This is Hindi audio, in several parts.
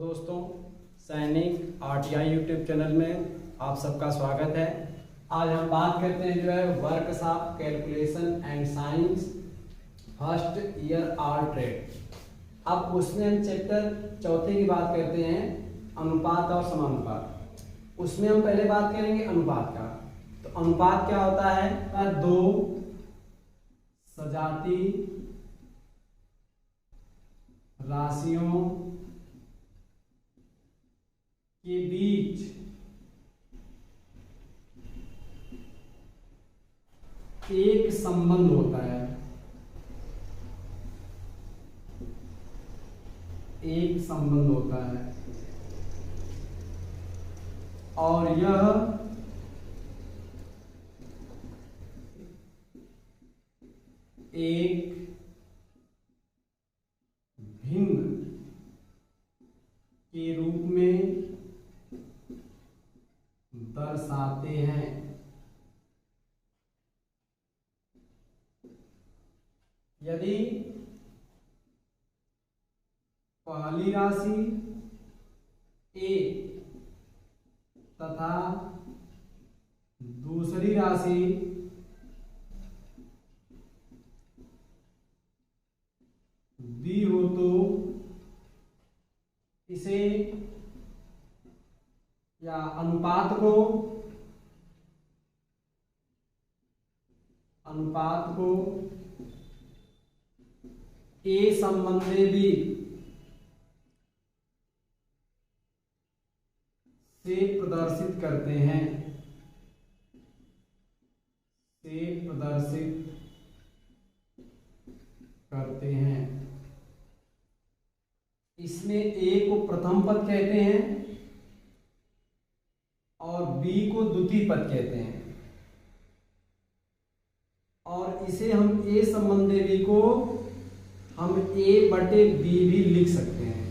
दोस्तों, सैनिक आरटीआई यूट्यूब चैनल में आप सबका स्वागत है। आज हम बात करते हैं जो है works of calculation and science first year or trade. अब उसमें हम चैप्टर चौथे की बात करते हैं, अनुपात और समानुपात। उसमें हम पहले बात करेंगे अनुपात का। तो अनुपात क्या होता है? दो सजाती राशियों के बीच एक संबंध होता है, एक संबंध होता है और यह एक भिन्न के रूप में दर्शाते हैं। यदि पहली राशि ए तथा दूसरी राशि बी हो तो इसे या अनुपात को ए संबंधे भी से प्रदर्शित करते हैं, से प्रदर्शित करते हैं। इसमें ए को प्रथम पद कहते हैं और बी को द्वितीय पद कहते हैं, और इसे हम ए संबंधी बी को हम ए बटे बी भी लिख सकते हैं।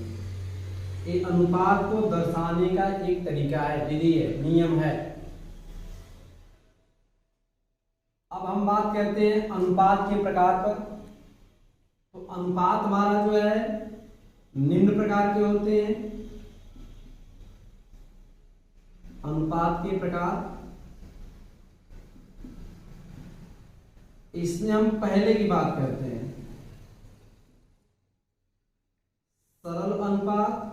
ये अनुपात को दर्शाने का एक तरीका है, विधि है, नियम है। अब हम बात करते हैं अनुपात के प्रकार पर। तो अनुपात हमारा जो है निम्न प्रकार के होते हैं। अनुपात के प्रकार, इसमें हम पहले की बात करते हैं, सरल अनुपात,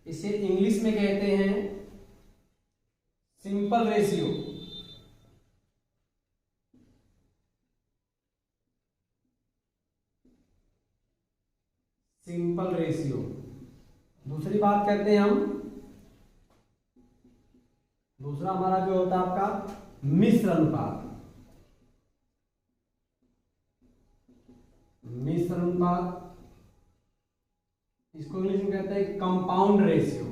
इसे इंग्लिश में कहते हैं सिंपल रेशियो। Simple ratio. दूसरी बात करते हैं हम, दूसरा हमारा जो होता है आपका मिश्र अनुपात। मिश्र अनुपात, इसको इंग्लिश में कहते हैं कंपाउंड रेशियो।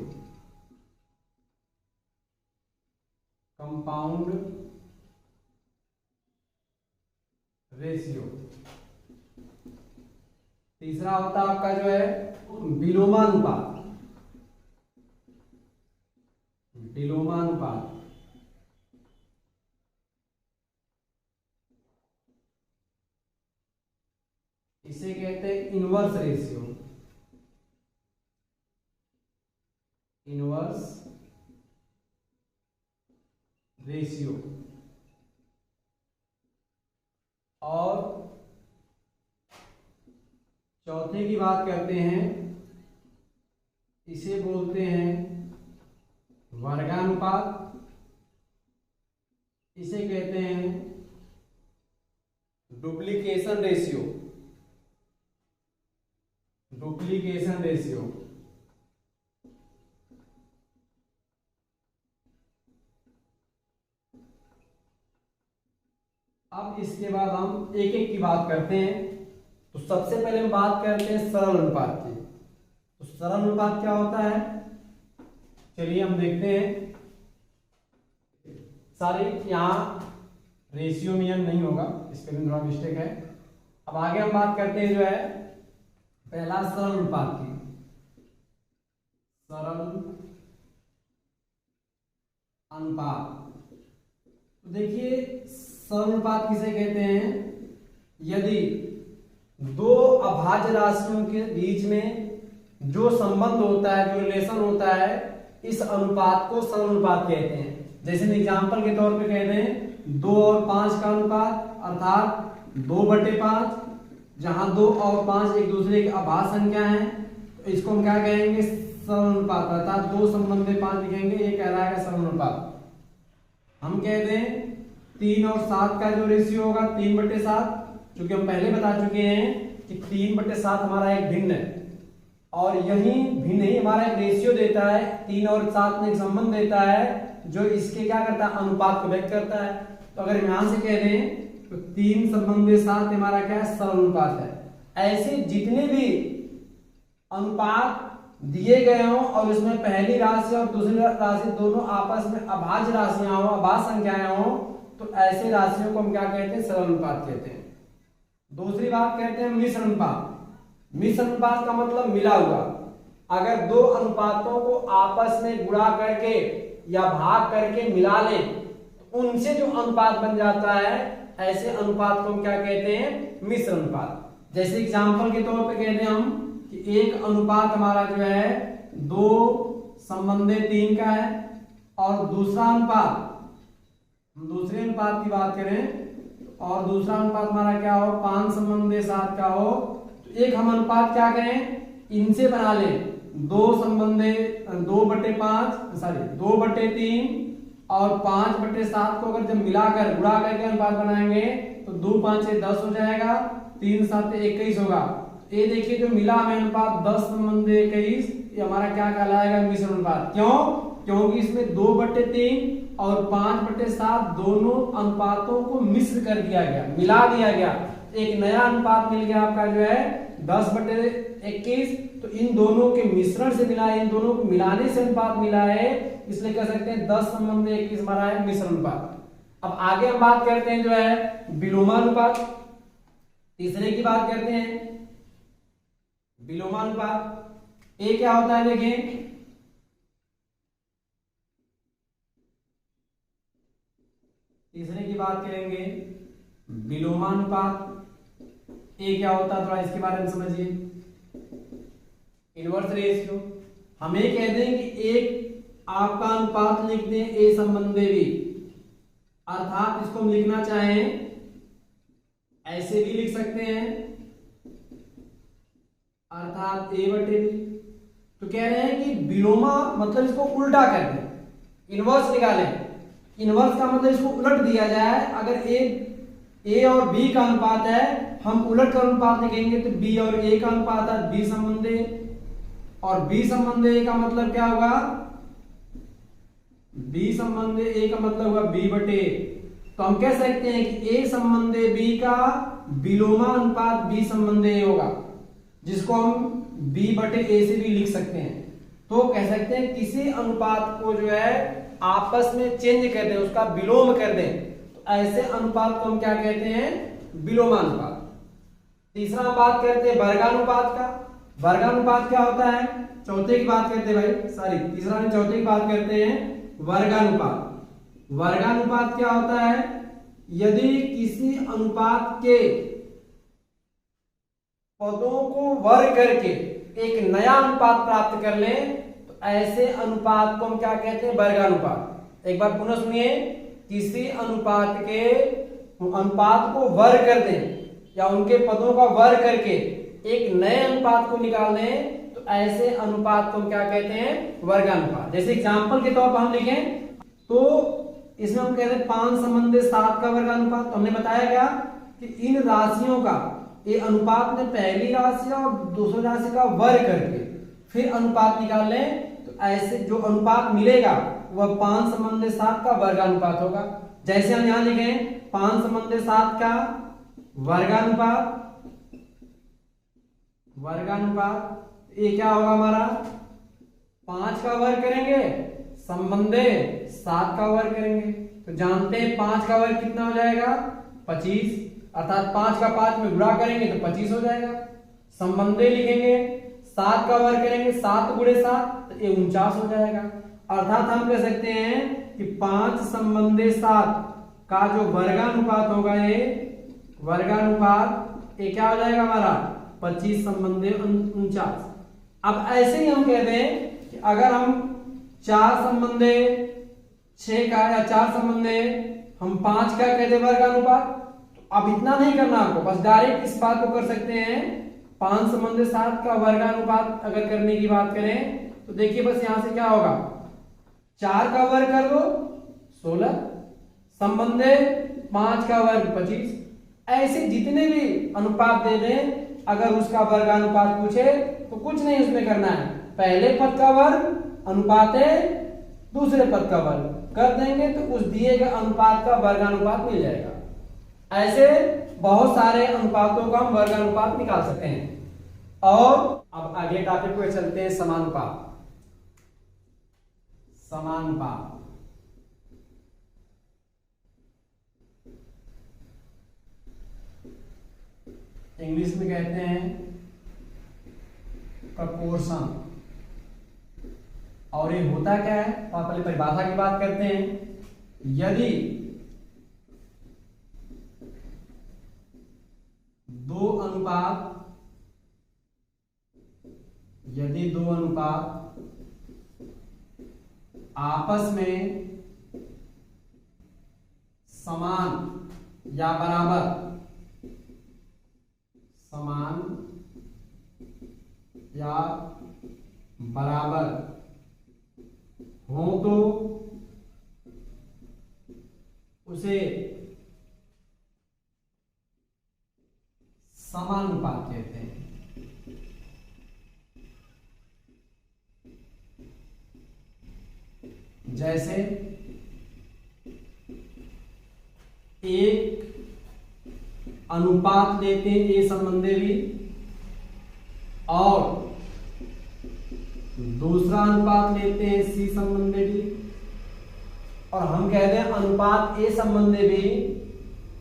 Compound ratio. तीसरा होता है आपका जो है विलोमानुपात। विलोमानुपात, इसे कहते हैं इनवर्स रेशियो। Inverse ratio. और चौथे की बात करते हैं, इसे बोलते हैं वर्गानुपात। इसे कहते हैं डुप्लीकेशन रेशियो। Duplication ratio. अब इसके बाद हम एक एक की बात करते हैं। तो सबसे पहले हम बात करते हैं सरल अनुपात की। तो सरल अनुपात क्या होता है, चलिए हम देखते हैं। सारे यहाँ रेशियो में नहीं होगा, इस पे भी थोड़ा मिस्टेक है। अब आगे हम बात करते हैं जो है पहला सरल अनुपात की। सरल अनुपात, तो देखिए सरल अनुपात किसे कहते हैं? यदि दो अभाज्य राशियों के बीच में जो संबंध होता है, जो रिलेशन होता है, इस अनुपात को सरल अनुपात कहते हैं। जैसे एग्जांपल के तौर पे कहते हैं 2 और 5 का अनुपात, अर्थात 2/5, जहां 2 और 5 एक दूसरे की अभाज्य संख्या है, तो इसको हम क्या कहेंगे, सरल अनुपात, अर्थात 2 संबंध 5 लिखेंगे, ये कहलाएगा सरल अनुपात। हम कहते हैं 3 और 7 का जो रेशियो होगा 3/7, क्योंकि हम पहले बता चुके हैं कि 3/7 हमारा एक भिन्न है, और यही भिन्न ही हमारा एक रेशियो देता है, 3 और 7 में एक संबंध देता है जो इसके क्या करता है, अनुपात को व्यक्त करता है। तो अगर यहां से कह दें तो 3/7 हमारा क्या है, सरल अनुपात है। ऐसे जितने भी अनुपात दिए गए हों और उसमें पहली राशि और दूसरी राशि दोनों आपस में अभाज्य राशियां हो, अभाज्य संख्याएं हो, तो ऐसे राशियों को हम क्या कहते हैं, सरल अनुपात कहते हैं। दूसरी बात कहते हैं मिश्र अनुपात। मिश्र अनुपात का मतलब मिला हुआ। अगर दो अनुपातों को आपस में गुणा करके या भाग करके मिला लें तो उनसे जो अनुपात बन जाता है, ऐसे अनुपात को हम क्या कहते हैं, मिश्र अनुपात। जैसे एग्जांपल के तौर पे कहते हैं हम कि एक अनुपात हमारा जो है 2/3 का है, और दूसरा अनुपात, हम दूसरे अनुपात की बात करें, और दूसरा अनुपात हमारा क्या हो, 5/7 का हो, तो एक हम अनुपात क्या करें, इनसे बना लें 2/3 और 5/7 को अगर जब मिलाकर गुणा करके अनुपात बनाएंगे तो 2 5 10 हो जाएगा, 3 7 21 होगा। ये देखिए जो मिला हमें अनुपात 10/21, ये हमारा क्या कहलाएगा, मिश्र अनुपात। क्यों? क्योंकि इसमें 2/3 और 5/7 दोनों अनुपातों को मिश्र कर दिया गया, मिला दिया गया, एक नया अनुपात मिल गया आपका जो है 10/21। तो इन दोनों के मिश्रण से मिला है, इन दोनों को मिलाने से अनुपात मिला है, इसलिए कह सकते हैं 10/21 हमारा है मिश्र अनुपात। अब आगे हम बात करते हैं जो है विलोमानुपात। तीसरे की बात करते हैं विलोमानुपात। ये क्या होता है, देखें तीसरे की बात करेंगे विलोमानुपात। ये क्या होता है, थोड़ा इसके बारे में समझिए। इनवर्स रेशियो, हम ये कह दें कि एक आपका अनुपात लिख दें ए संबंधे बी, अर्थात इसको हम लिखना चाहें ऐसे भी लिख सकते हैं, अर्थात a/b। तो कह रहे हैं कि विलोमा मतलब इसको उल्टा कर दें, इनवर्स निकालें। इनवर्स का मतलब इसको उलट दिया जाए। अगर ए और बी का अनुपात है, हम उलट कर अनुपात लिखेंगे तो बी और ए का अनुपात है बी संबंधे, और बी संबंधे ए का मतलब क्या होगा, बी संबंधे ए का मतलब होगा b/a। तो हम कह सकते हैं कि ए संबंधे बी का विलोमा अनुपात बी संबंधे ए होगा, जिसको हम b/a से भी लिख सकते हैं। तो कह सकते हैं किसी अनुपात को जो है आपस में चेंज कर दें, उसका विलोम कर दें, तो ऐसे अनुपात को हम क्या कहते हैं, विलोमानुपात। तीसरा हम बात करते हैं वर्गानुपात का। वर्गानुपात क्या होता है, चौथे की बात करते हैं भाई, सॉरी तीसरा नहीं चौथे की बात करते हैं वर्गानुपात। वर्गानुपात क्या होता है, यदि किसी अनुपात के पदों को वर्ग करके एक नया अनुपात प्राप्त कर लें तो ऐसे अनुपात को हम क्या कहते हैं, वर्गानुपात। एक बार पुनः सुनिए, किसी अनुपात के अनुपात को वर्ग कर दें या उनके पदों का वर्ग करके एक नए अनुपात को निकाल दें तो ऐसे अनुपात को हम क्या कहते हैं, वर्गानुपात। जैसे एग्जांपल के तौर पर हम लिखें तो इसमें हम कहते हैं 5/7 का वर्गानुपात। तो हमने बताया क्या कि इन राशियों का ये अनुपात में पहली राशि और दूसरी राशि का वर्ग करके फिर अनुपात निकाल लें तो ऐसे जो अनुपात मिलेगा वह 5/7 का वर्गानुपात होगा। जैसे हम यहां लिखें 5/7 का वर्गानुपात, ये क्या होगा हमारा, 5 का वर्ग करेंगे संबंधे 7 का वर्ग करेंगे। तो जानते हैं 5 का वर्ग कितना हो जाएगा, 25, अर्थात 5 का 5 में गुणा करेंगे तो 25 हो जाएगा। संबंधे लिखेंगे 7 का वर्ग करेंगे, 7 × 7 तो ये 49 हो जाएगा। अर्थात हम कह सकते हैं कि 5/7 का जो वर्गानुपात होगा, ये वर्गानुपात ये क्या हो जाएगा हमारा 25 संबंधे 49। अब ऐसे ही हम कहते हैं कि अगर हम 4 संबंधे 6 का या 4 संबंधे हम 5 का कहते वर्ग अनुपात, तो अब इतना नहीं करना आपको, बस डायरेक्ट इस बात को कर सकते हैं 5 संबंधे 7 का वर्गानुपात अगर करने की बात करें तो देखिए बस यहां से क्या होगा 4 का वर्ग कर दो 16 संबंधे 5 का वर्ग 25। ऐसे जितने भी अनुपात दे दें अगर उसका वर्गानुपात पूछे तो कुछ नहीं उसमें करना है, पहले पद का वर्ग अनुपात है दूसरे पद का वर्ग कर देंगे तो उस दिए गए अनुपात का वर्गानुपात मिल जाएगा। ऐसे बहुत सारे अनुपातों का हम वर्गानुपात निकाल सकते हैं। और अब अगले टॉपिक पे चलते हैं समानुपात। समानुपात इंग्लिश में कहते हैं प्रपोर्शन। और ये होता क्या है तो आप पहले परिभाषा की बात करते हैं। यदि दो अनुपात आपस में समान या बराबर हो तो उसे समानुपात कहते हैं। जैसे एक अनुपात लेते हैं ए संबंधी भी और दूसरा अनुपात लेते हैं सी संबंधी भी, और हम कहते हैं अनुपात ए संबंधी भी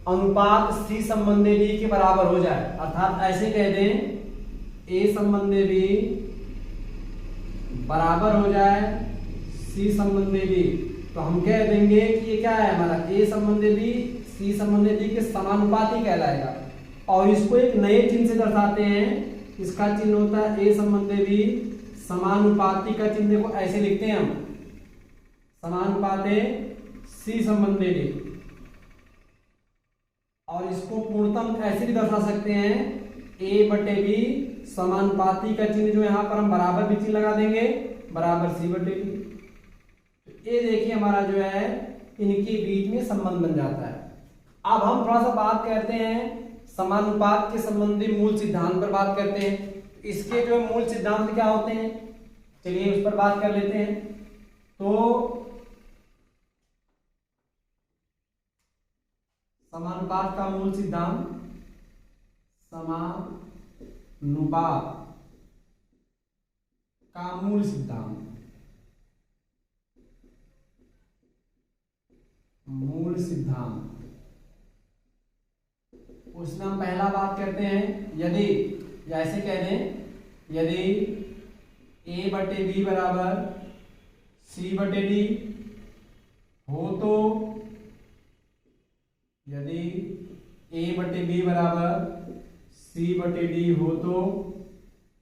अनुपात सी संबंधी भी के बराबर हो जाए, अर्थात ऐसे कह दें ए संबंधी भी बराबर हो जाए सी संबंधी भी, तो हम कह देंगे कि ये क्या है हमारा ए संबंधी भी सी संबंधी भी के समानुपाती कहलाएगा। और इसको एक नए चिन्ह से दर्शाते हैं, इसका चिन्ह होता है ए संबंधी भी समानुपाती का चिन्ह देखो ऐसे लिखते हैं हम समानुपाते सी संबंधी भी। और इसको पूर्णतम ऐसे भी दर्शा सकते हैं ए बटे बी समानुपाती का चिन्ह जो यहाँ पर हम बराबर भी चिन्ह लगा देंगे बराबर सी बटे बी। ये देखिए हमारा जो है इनके बीच में संबंध बन जाता है। अब हम थोड़ा सा बात करते हैं समानुपात के संबंधी मूल सिद्धांत पर बात करते हैं। इसके जो मूल सिद्धांत क्या होते हैं चलिए उस पर बात कर लेते हैं। तो समानुपात का मूल सिद्धांत मूल सिद्धांत उसमें हम पहला बात करते हैं यदि ऐसे कह दें यदि ए बटे बी बराबर सी बटे डी हो तो यदि ए बटे बी बराबर सी बटे डी हो तो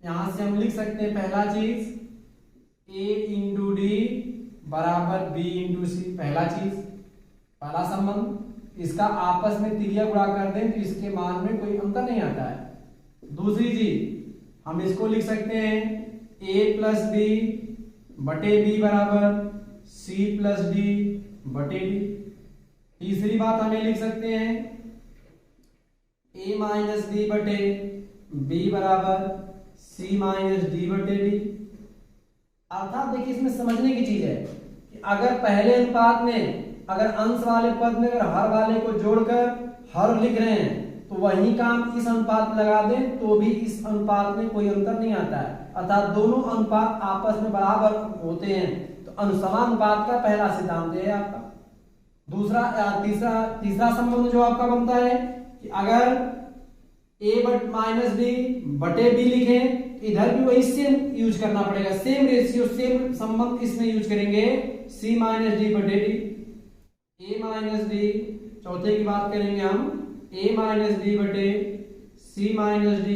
यहां से हम लिख सकते हैं पहला चीज ए इंटू डी बराबर बी इंटू सी, पहला संबंध। इसका आपस में तिरिया गुणा कर दें तो इसके मान में कोई अंतर नहीं आता है। दूसरी चीज हम इसको लिख सकते हैं a प्लस बी बटे बी बराबर सी प्लस डी बटे डी। तीसरी बात हमें लिख सकते हैं a माइनस बी बटे बी बराबर सी माइनस डी बटे डी। अर्थात देखिए इसमें समझने की चीज है कि अगर पहले अनुपात में अगर अंश वाले पद में अगर हर वाले को जोड़कर हर लिख रहे हैं तो वही काम इस अनुपात में लगा दें तो भी इस अनुपात में कोई अंतर नहीं आता है, अर्थात दोनों अनुपात आपस में बराबर होते हैं। तो अनुसमानुपात का पहला सिद्धांत है आपका। तीसरा संबंध जो आपका बनता है कि अगर a बट माइनस बी बटे बी लिखे इधर भी वही सेम यूज करना पड़ेगा, सेम रेशियो सेम संबंध इसमें यूज करेंगे c माइनस डी बटे डी। a माइनस डी चौथे की बात करेंगे हम a माइनस डी बटे c C minus D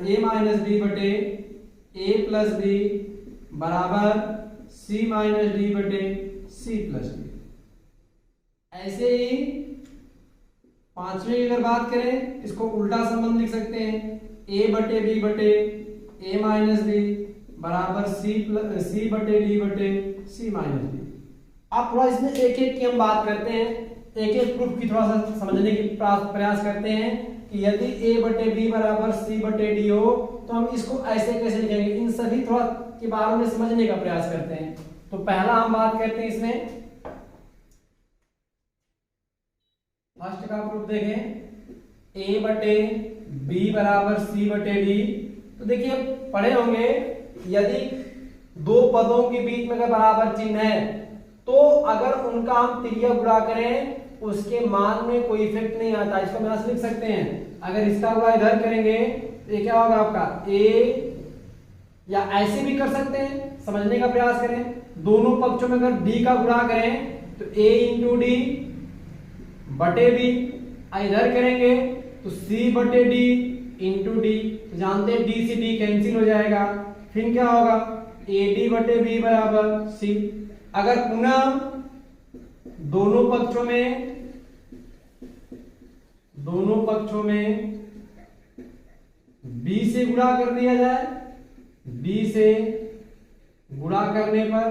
A minus B बटे ए प्लस बी बराबर सी माइनस डी बटे सी प्लस बी। ऐसे ही पांचवें की अगर बात करें, इसको उल्टा संबंध लिख सकते हैं, ए बटे बी बटे ए माइनस बी बराबर सी बटे डी बटे सी माइनस बी। अब थोड़ा इसमें एक एक की हम बात करते हैं, एक एक प्रूफ की थोड़ा सा समझने की प्रयास करते हैं कि यदि ए बटे बी बराबर सी बटे डी हो तो हम इसको ऐसे कैसे लिखेंगे। इन सभी थोड़ा के बारे में समझने का प्रयास करते हैं। तो पहला हम बात करते हैं इसमें, फर्स्ट का प्रूफ देखें, ए बटे बी बराबर सी बटे डी। तो देखिए पढ़े होंगे, यदि दो पदों के बीच में अगर बराबर चिन्ह है तो अगर उनका हम त्रिज्या गुणा करें उसके मान में कोई इफेक्ट नहीं आता। इसको हम यहां से लिख सकते हैं, अगर इसका गुणा इधर करेंगे तो ये क्या होगा आपका ए, या ऐसे भी कर सकते हैं, समझने का प्रयास करें। दोनों पक्षों में अगर डी का गुणा करें तो ए इंटू डी बटे बी, इधर करेंगे तो सी बटे डी इंटू डी। तो जानते हैं डी से डी कैंसिल हो जाएगा, फिर क्या होगा ए डी बटे बी बराबर सी। अगर पुनः दोनों पक्षों में बी से गुणा कर दिया जाए, बी से गुणा करने पर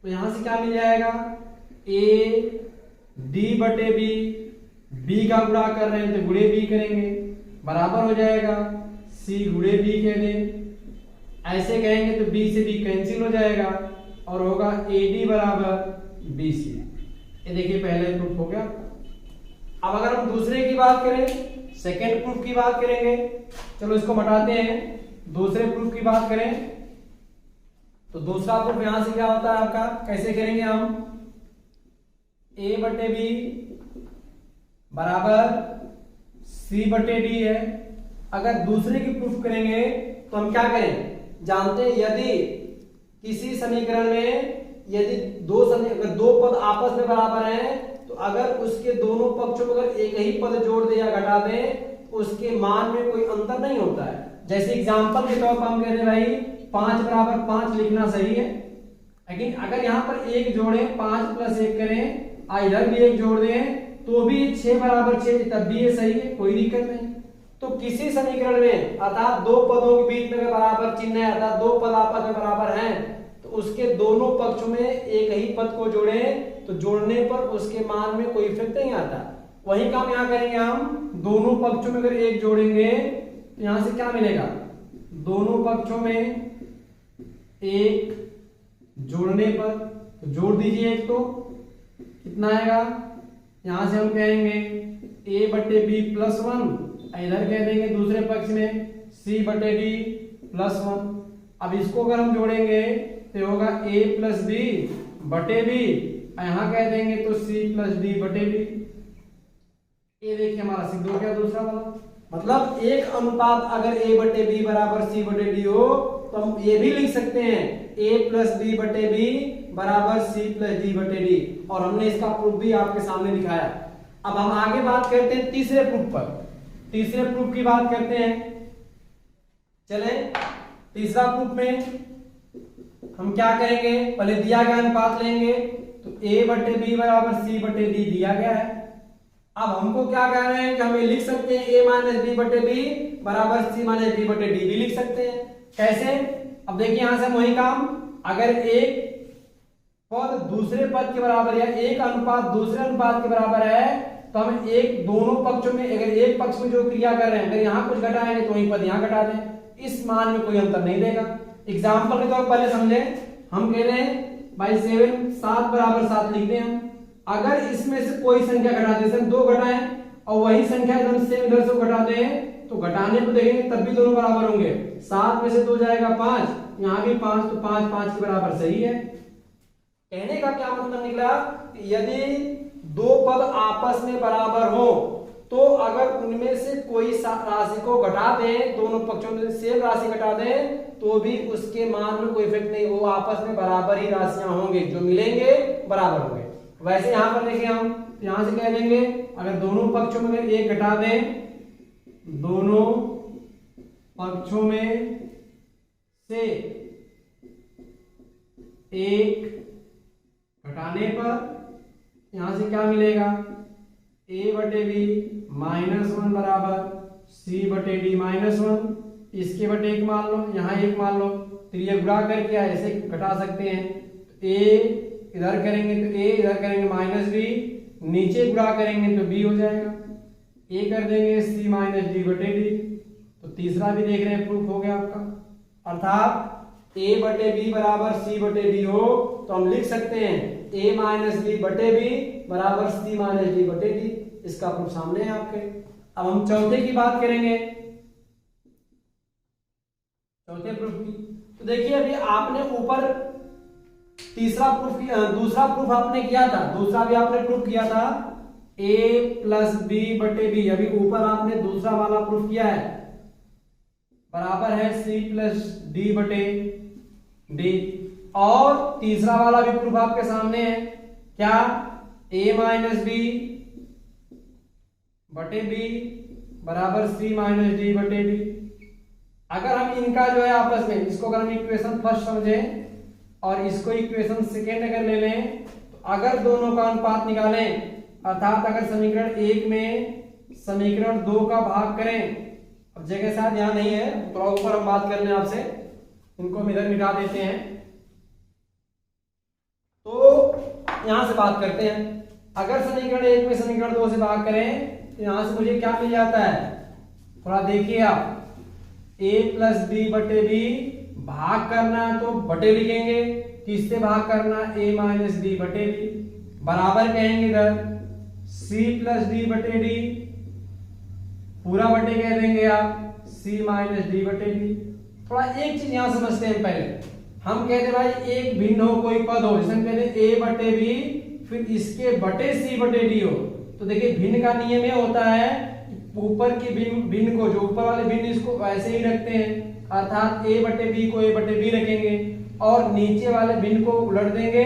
तो यहां से क्या मिल जाएगा, ए डी बटे बी, बी का गुणा कर रहे हैं तो गुणे बी करेंगे, बराबर हो जाएगा सी गुणे बी कह दें। ऐसे कहेंगे तो बी से बी कैंसिल हो जाएगा और होगा ए डी बराबर बी सी। ये देखिए पहले प्रूफ हो गया। अब अगर हम दूसरे की बात करें, सेकेंड प्रूफ की बात करेंगे, चलो इसको हटाते हैं, दूसरे प्रूफ की बात करें तो दूसरा प्रूफ यहां से क्या होता है आपका, कैसे करेंगे हम, ए बटे बी बराबर सी बटे डी है। अगर दूसरे की प्रूफ करेंगे तो हम क्या करें, जानते हैं यदि किसी समीकरण में यदि अगर दो पद आपस में बराबर हैं तो अगर उसके दोनों पक्षों में अगर एक ही पद जोड़ दे या घटा दे तो उसके मान में कोई अंतर नहीं होता है। जैसे एग्जांपल के तौर पर हम कहते हैं भाई 5 बराबर 5 लिखना सही है, लेकिन अगर यहाँ पर एक जोड़े 5 प्लस 1 करें, इधर भी एक जोड़ दें तो भी 6 बराबर 6 तब भी ये सही है, कोई दिक्कत नहीं। तो किसी समीकरण में अर्थात दो पदों के बीच में बराबर चिन्ह है, अर्थात दो पद आपस में बराबर हैं, तो उसके दोनों पक्षों में एक ही पद को जोड़ें तो जोड़ने पर उसके मान में कोई इफेक्ट नहीं आता। वही काम यहाँ करेंगे हम, दोनों पक्षों में अगर एक जोड़ेंगे तो यहां से क्या मिलेगा, दोनों पक्षों में एक जोड़ने पर तो जोड़ दीजिए एक, तो कितना आएगा, यहां से हम कहेंगे ए बटे बी प्लस 1, इधर कह देंगे दूसरे पक्ष में सी बटे डी प्लस 1। अब इसको अगर हम जोड़ेंगे तो होगा ए प्लस बी बटे बी, यहां कह देंगे तो सी प्लस डी बटे बी। ये देखिए हमारा सिद्ध हो गया दूसरा वाला। मतलब एक अनुपात अगर ए बटे बी बराबर सी बटे डी हो तो हम ये भी लिख सकते हैं ए प्लस बी बटे बी बराबर सी प्लस डी बटे डी, और हमने इसका प्रूफ भी आपके सामने दिखाया। अब हम आगे बात करते हैं तीसरे प्रूफ पर, तीसरे प्रूफ की बात करते हैं। चले तीसरा प्रूफ में हम क्या करेंगे, पहले दिया गया अनुपात लेंगे तो a बटे बी बराबर सी बटे डी दिया गया है। अब हमको क्या कह रहे हैं कि हम ये लिख सकते हैं a माइनस बी बटे बी बराबर सी माइनस डी बटे डी भी लिख सकते हैं। कैसे, अब देखिए यहां से हम वही काम, अगर एक पद दूसरे पद के बराबर या एक अनुपात दूसरे अनुपात के बराबर है तो हम एक दोनों पक्षों में अगर एक पक्ष में जो क्रिया कर रहे हैं अगर यहाँ कुछ घटाएंगे तो वही पद यहाँ घटा दें, इस मान में कोई अंतर नहीं देगा। एग्जाम्पल के तौर पर पहले समझे, हम कह रहे हैं भाई 7 बराबर 7 लिख दें हम, अगर इसमें से कोई संख्या घटा दे, 2 घटाएं और वही संख्या एकदम सेम इधर से घटा दें तो घटाने को देखेंगे तब भी दोनों बराबर होंगे। 7 में से 2 जाएगा 5, यहाँ भी 5 तो 5 5 के बराबर सही है। कहने का क्या मतलब निकला, यदि दो पद आपस में बराबर हो तो अगर उनमें से कोई राशि को घटा दें, दोनों पक्षों में सेम राशि घटा दें तो भी उसके मान में कोई इफेक्ट नहीं, वो आपस में बराबर ही राशियां होंगे, जो मिलेंगे बराबर होंगे। वैसे यहां पर देखिए हम यहां से कह देंगे अगर दोनों पक्षों में अगर एक घटा दें, दोनों पक्षों में से एक घटाने पर यहां से क्या मिलेगा, a/b -1 बराबर c/d -1। इसके बटे एक मान लो, यहाँ एक मान लो, तो ये गुणा करके ऐसे घटा सकते हैं। a इधर करेंगे तो a, इधर करेंगे -b, नीचे गुणा करेंगे तो b हो जाएगा। a कर देंगे c-d/d। तो तीसरा भी देख रहे हैं, प्रूफ हो गया आपका। अर्थात a/b बराबर c/d हो तो हम लिख सकते हैं a-b/b बराबर c-d/d। इसका प्रूफ सामने है आपके। अब हम चौथे की बात करेंगे, चौथे प्रूफ की। तो देखिए अभी आपने ऊपर तीसरा प्रूफ किया, दूसरा प्रूफ आपने किया था, दूसरा भी आपने प्रूफ किया था a+b/b। अभी ऊपर आपने दूसरा वाला प्रूफ किया है, बराबर है c+d/d। और तीसरा वाला भी प्रूफ आपके सामने है, क्या, a-b/b बराबर c-d/d। अगर हम इनका जो है आपस में, इसको अगर हम इक्वेशन फर्स्ट समझें और इसको इक्वेशन सेकेंड अगर ले लें, तो अगर दोनों का अनुपात निकालें, अर्थात अगर समीकरण 1 में समीकरण 2 का भाग करें, अब जगह शायद यहाँ नहीं है, थोड़ा ऊपर हम बात कर लें आपसे, इनको हम इधर मिटा देते हैं। तो यहां से बात करते हैं, अगर समीकरण 1 में समीकरण 2 से भाग करें तो यहां से मुझे क्या मिल जाता है, थोड़ा देखिए आप, a+b/b भाग करना है तो बटे लिखेंगे, किससे भाग करना, a-b/b बराबर कहेंगे इधर c+d/d, पूरा बटे कह देंगे आप c-d/d। थोड़ा एक चीज यहां समझते हैं पहले, हम कहते भाई एक भिन्न हो कोई पद हो, जैसे हम कहते a/b फिर इसके बटे c/d हो। तो देखिए भिन्न का नियम ये होता है, ऊपर के भिन्न को, जो ऊपर वाले भिन्न इसको वैसे ही रखते हैं, अर्थात a/b को a/b रखेंगे और नीचे वाले भिन्न को उलट देंगे,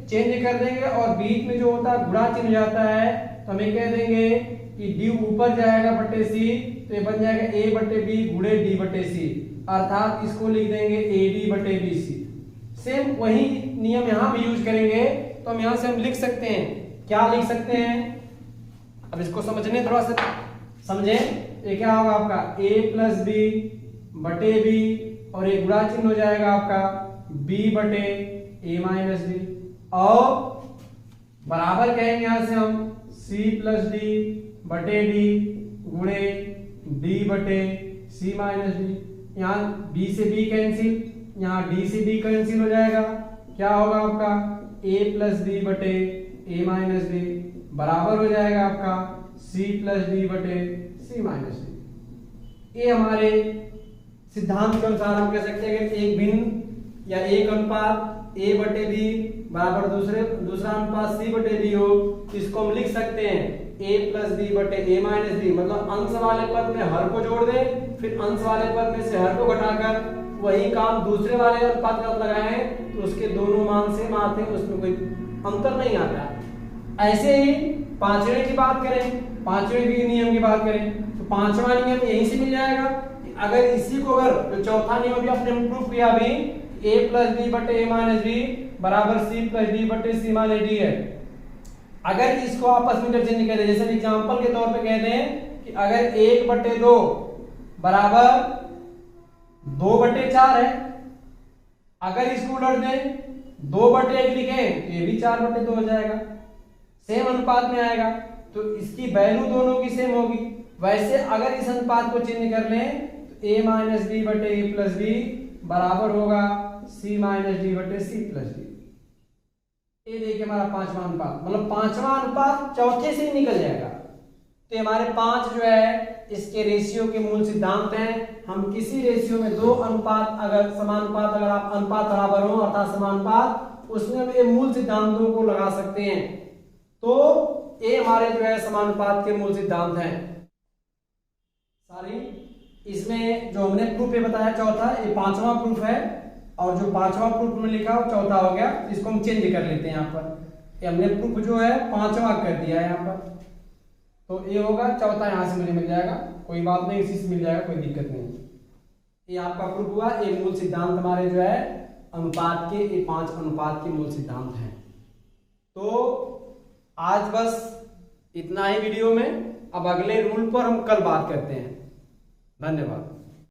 चेंज कर देंगे और बीच में जो होता है गुणा चिन्ह जाता है, तो हमें कह देंगे कि d ऊपर जाएगा बटे c, तो ये बन जाएगा a/b गुणे d/c, अर्थात इसको लिख देंगे ad/bc। सेम वही नियम यहां भी यूज करेंगे, तो हम यहां से हम लिख सकते हैं, क्या लिख सकते हैं, अब इसको समझने थोड़ा सा समझें। ये क्या होगा आपका a+b/b और एक गुणा चिन्ह हो जाएगा आपका b/a-d और बराबर कहेंगे यहां से हम c+d/d गुणे d/c-d। यहाँ b से b कैंसिल, यहाँ d से d कैंसिल हो जाएगा, क्या होगा आपका a+b/a-d बराबर हो जाएगा आपका c+d/c-d। ये हमारे सिद्धांत के अनुसार हम कह सकते हैं कि एक भिन्न या एक अनुपात a/b बराबर दूसरा अनुपात c/d हो, इसको हम लिख सकते हैं a+b/a-d, मतलब अंश वाले पद में हर को जोड़ दें, फिर अंश वाले पद में से हर को घटाकर वही काम दूसरे वाले अनुपात का लगाएं तो उसके दोनों मान सेम आते हैं, उसमें कोई अंतर नहीं आता। ऐसे ही पांचवें की बात करें, पांचवें की नियम की बात करें तो पांचवा नियम यहीं से मिल जाएगा। अगर इसी को अगर जो चौथा नियम भी आपने प्रूफ किया अभी a+b/a-d बराबर c+d/c-d है, अगर इसको आपस में इंटरचेंज कर दे, जैसे एग्जांपल के तौर पे कहते हैं कि अगर 1/2 बराबर 2/4 है, अगर इसको उलट दें 2/1 लिखें तो ये भी 4/2 हो जाएगा, सेम अनुपात में आएगा, तो इसकी वैल्यू दोनों की सेम होगी। वैसे अगर इस अनुपात को चेंज कर लें तो a-b/a+b बराबर होगा c-d/c+d। ये देखिए हमारा पांचवा अनुपात, मतलब पांचवा अनुपात चौथे से ही निकल जाएगा। तो हमारे 5 जो है इसके रेशियो के मूल सिद्धांत हैं। हम किसी रेशियो में दो अनुपात अगर समानुपात, अगर आप अनुपात बराबर हो अर्थात समानुपात, उसमें हम ये मूल सिद्धांतों को लगा सकते हैं। तो ये हमारे जो है समानुपात के मूल सिद्धांत हैं सारी। इसमें जो हमने प्रूफ ये बताया चौथा, ये पांचवा प्रूफ है, और जो पांचवा प्रूफ में लिखा वो चौथा हो गया। इसको हम चेंज कर लेते हैं, यहाँ पर ये हमने प्रूफ जो है पांचवा कर दिया है यहाँ पर। तो ये होगा, चौथा यहाँ से मुझे मिल जाएगा, कोई बात नहीं, इसी से मिल जाएगा, कोई दिक्कत नहीं। ये आपका प्रूफ हुआ। ये मूल सिद्धांत हमारे जो है अनुपात के, ये 5 अनुपात के मूल सिद्धांत हैं। तो आज बस इतना ही वीडियो में। अब अगले रूल पर हम कल बात करते हैं। धन्यवाद।